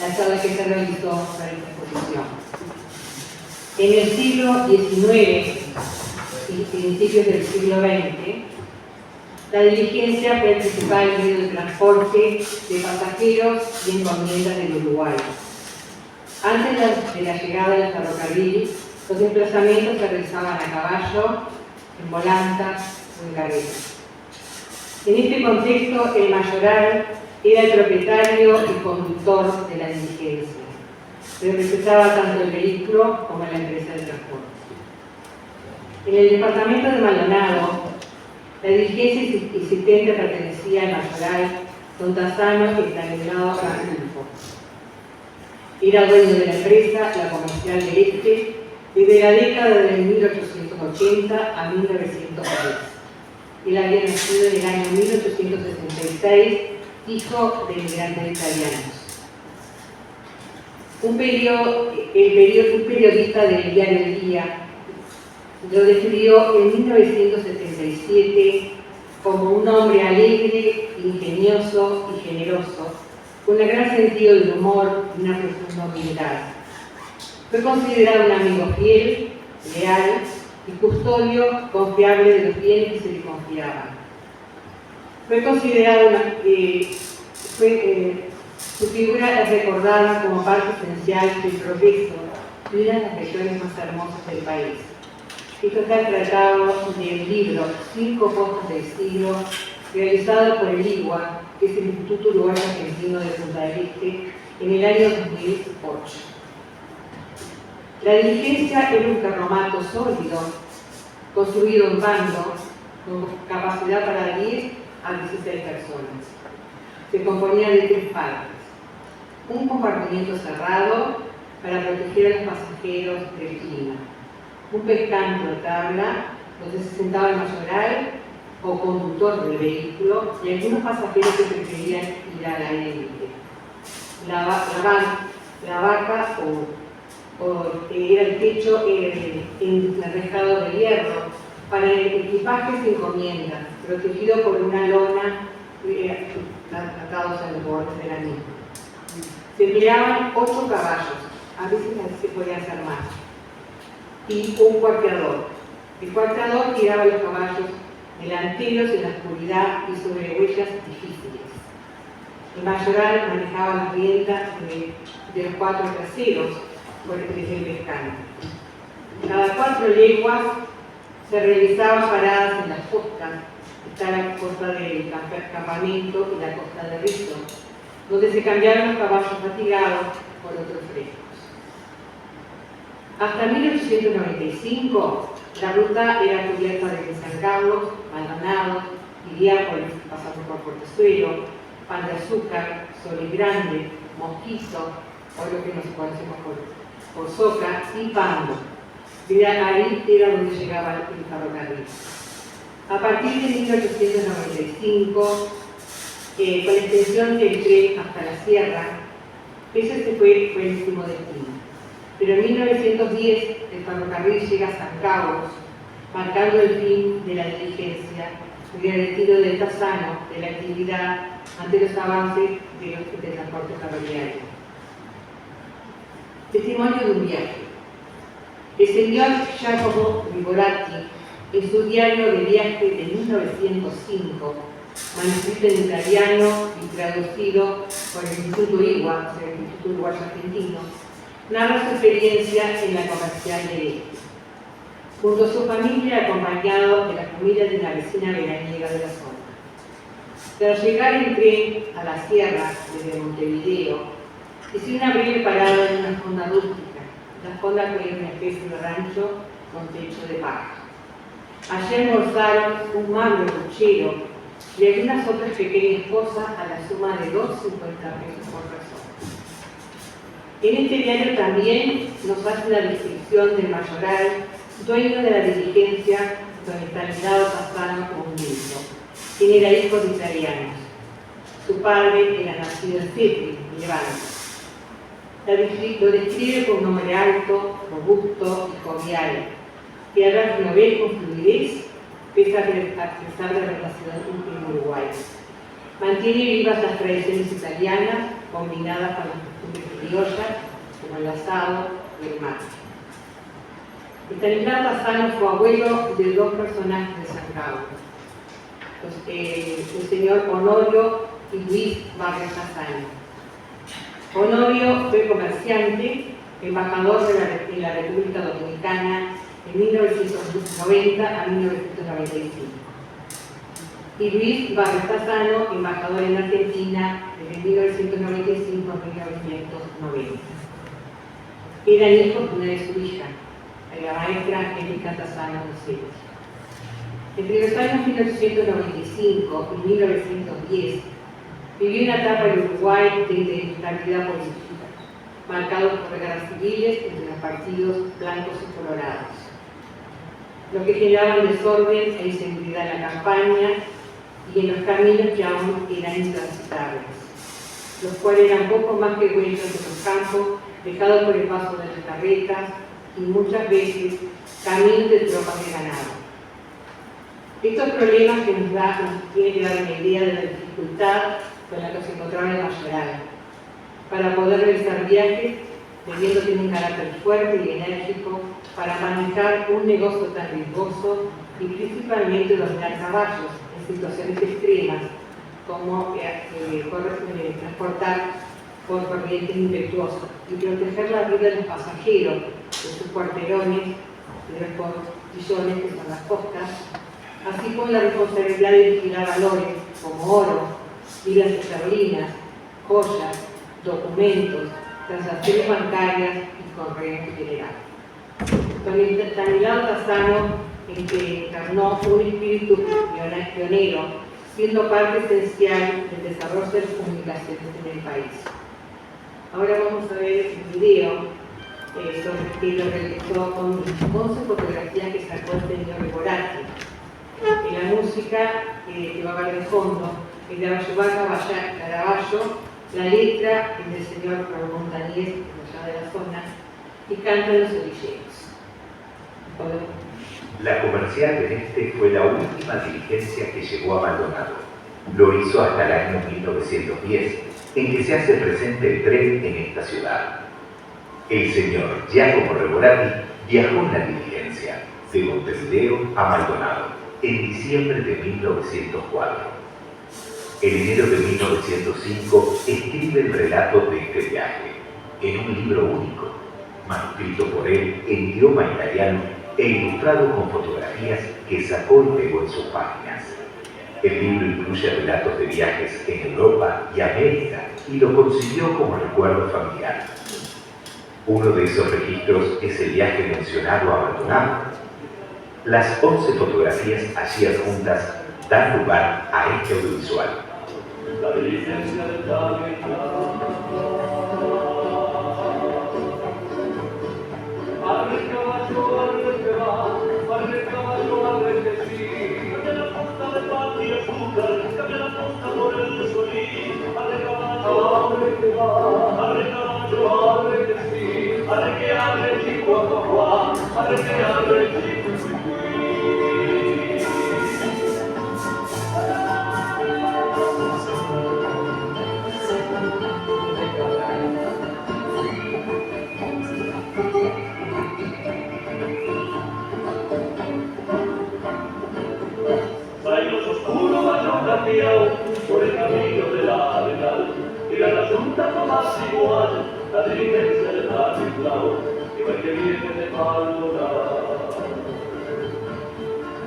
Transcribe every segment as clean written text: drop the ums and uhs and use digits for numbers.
la charla que se realizó para esta exposición. En el siglo XIX y principios del siglo XX, la diligencia fue el principal medio de transporte de pasajeros y encomiendas del Uruguay. Antes de la llegada del ferrocarril, los desplazamientos se realizaban a caballo, en volantas o en carretas. En este contexto, el mayoral era el propietario y conductor de la diligencia. Representaba tanto el vehículo como la empresa de transporte. En el departamento de Maldonado, la diligencia existente pertenecía al mayoral don Tassano Estanislao Arnulfo. Era dueño de la empresa, la Comercial de Este, desde la década de 1880 a 1910. Él había nacido en el año 1866, hijo de inmigrantes italianos. Un periodista del diario El Día lo describió en 1977 como un hombre alegre, ingenioso y generoso, con un gran sentido del humor y una profunda humildad. Fue considerado un amigo fiel, leal y custodio confiable de los bienes que se le confiaban. Fue considerado su figura es recordada como parte esencial del progreso de una de las regiones más hermosas del país. Esto está tratado del libro 5 Postas del Siglo, realizado por el IGUA, que es el Instituto Uruguayo Argentino de Punta del Este, en el año 2008. La diligencia era un carromato sólido, construido en bando, con capacidad para 10 a 16 personas. Se componía de 3 partes: un compartimiento cerrado para proteger a los pasajeros del clima, un pescante o tabla donde se sentaba el mayoral o conductor del vehículo y algunos pasajeros que preferían ir al aire libre. La vaca era el techo enrejado de hierro para el equipaje sin encomienda, protegido por una lona atados a los bordes de la misma. Se empleaban 8 caballos, a veces se podía hacer más, y un cuarteador. El cuarteador tiraba los caballos delanteros en la oscuridad y sobre huellas difíciles. El mayoral manejaba las riendas de los 4 traseros por el pescante. Cada 4 leguas se realizaban paradas en las costas. Está la costa del campamento y la costa de Rizo, donde se cambiaron los caballos fatigados por otros frescos. Hasta 1895, la ruta era cubierta desde San Carlos, Maldonado, Iriápolis, pasando por Portezuelo, Pan de Azúcar, Sol Grande, Mosquito, o lo que nos conocemos por Soca, y Pando. Ahí era donde llegaba el ferrocarril. A partir de 1895, con la extensión del tren hasta la sierra, ese fue el último destino. Pero en 1910 el ferrocarril llega a San Carlos, marcando el fin de la diligencia y el retiro del Tassano de la actividad ante los avances del transporte ferroviario. Testimonio de un viaje. El señor Giacomo Rivolatti, en su diario de viaje de 1905, manuscrito en italiano y traducido por el Instituto IGUA, o sea, el Instituto Uruguayo Argentino, narra su experiencia en la Comercial de Este. Junto a su familia, acompañado de la familia de una vecina veraniega de la zona. Tras llegar en tren a la sierra desde Montevideo, hizo una breve parada en una fonda rústica. La fonda fue una especie de rancho con techo de paja. Allí almorzaron un magro puchero y algunas otras pequeñas cosas a la suma de 2,50 pesos por persona. En este diario también nos hace una descripción del mayoral, dueño de la diligencia donde Estanislao Tassano como un niño, quien era hijo de italianos. Su padre era nacido en Setri, Levante. Lo describe como un hombre alto, robusto y jovial, que habla genovés con fluidez, a pesar de la relación en Uruguay. Mantiene vivas las tradiciones italianas combinadas con las costumbres criollas, como el asado y el mate. Estanislao Tassano fue abuelo de dos personajes de San Carlos, el señor Honorio y Luis Barrios Tassano. Honorio fue comerciante, embajador de la República Dominicana de 1990 a 1995. Y Luis Barrios Tassano, embajador en Argentina desde 1995 a 1990. Eran hijos de una de su hija, la maestra Erika Tassano Docente. Entre los años 1895 y 1910 vivió una etapa en Uruguay de inestabilidad política, marcado por guerras civiles entre los partidos blancos y colorados, lo que generaba un desorden e inseguridad en la campaña y en los caminos que aún eran intransitables, los cuales eran poco más que huellas de los campos dejados por el paso de las carretas y muchas veces caminos de tropas de ganado. Estos problemas que nos tienen que dar una idea de la dificultad con la que se encontraba el mayoral para poder realizar viajes, debiendo tener un carácter fuerte y enérgico para manejar un negocio tan riesgoso y principalmente dominar caballos en situaciones extremas como transportar por corrientes impetuosas y proteger la vida de los pasajeros de sus cuarterones y de los portillones que son las costas, así como la responsabilidad de vigilar valores como oro, libras esterlinas, joyas, documentos, transacciones bancarias y correo en general. Don Estanislao Tassano encarnó un espíritu pionero, siendo parte esencial del desarrollo de las comunicaciones en el país. Ahora vamos a ver un video sobre que lo realizó con 11 fotografías que sacó el señor Reborati. La música que va a ver de fondo es de Ayubaca Caraballo, la letra es del señor Raúl Montañez, allá de la zona, y canta Los Orilleros. La comercial de este fue la última diligencia que llegó a Maldonado. Lo hizo hasta el año 1910, en que se hace presente el tren en esta ciudad. El señor Giacomo Reborati viajó en la diligencia de Montevideo a Maldonado en diciembre de 1904. En enero de 1905 escribe el relato de este viaje, en un libro único, manuscrito por él en idioma italiano e ilustrado con fotografías que sacó y pegó en sus páginas. El libro incluye relatos de viajes en Europa y América y lo consiguió como recuerdo familiar. Uno de esos registros es el viaje mencionado a Maldonado. Las 11 fotografías allí adjuntas dan lugar a este audiovisual. La diligencia del arre caballo, arre que sí, cambia la posta de pan y azúcar, cambia la posta por el solís, arre caballo, arre que sí, arre que arre chico a papá, arre que arre chico por el camino de la arenal, y la junta más igual, la diligencia de Estanislao, igual que viene de Maldonado.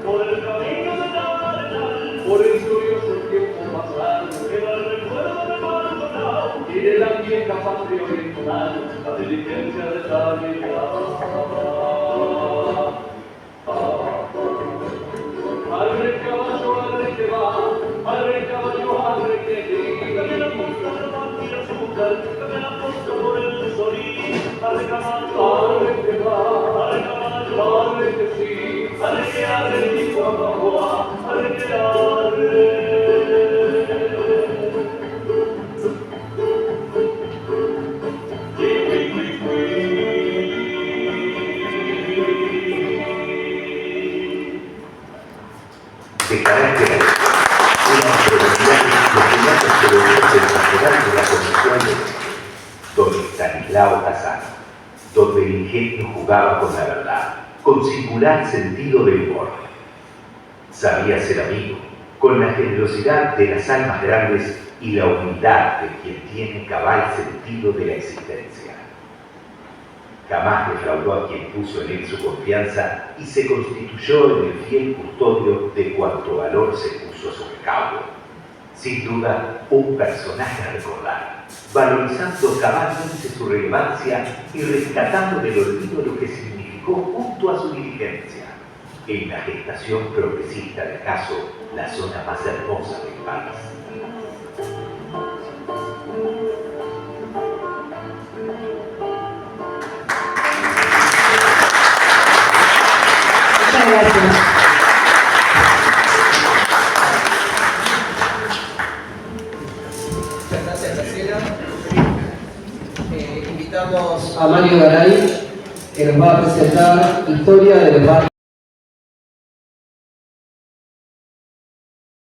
Por el camino de la arenal, por el glorioso tiempo pasado, queda el recuerdo de Maldonado, y de la vieja patria oriental, la diligencia de Estanislao. Arre caballo, arre que va, arre caballo, arre que sí, cambia la posta de pan y azúcar, cambia la posta por el solís, arre caballo, arre que va, arre caballo, arre que sí, arre que arre chico a papá, arre que arre. De carácter una probabilidad de los relatos que lo sensacional de la Comisión de donde el ingenio jugaba con la verdad, con singular sentido del humor. Sabía ser amigo, con la generosidad de las almas grandes y la humildad de quien tiene cabal sentido de la existencia. Jamás defraudó a quien puso en él su confianza y se constituyó en el fiel custodio de cuanto valor se puso a su recaudo. Sin duda, un personaje a recordar, valorizando cabalmente su relevancia y rescatando del olvido lo que significó junto a su diligencia, en la gestación progresista de acaso la zona más hermosa del país. Muchas gracias. Muchas gracias, Graciela. Invitamos a Mario Garay, que nos va a presentar Historia del barrio.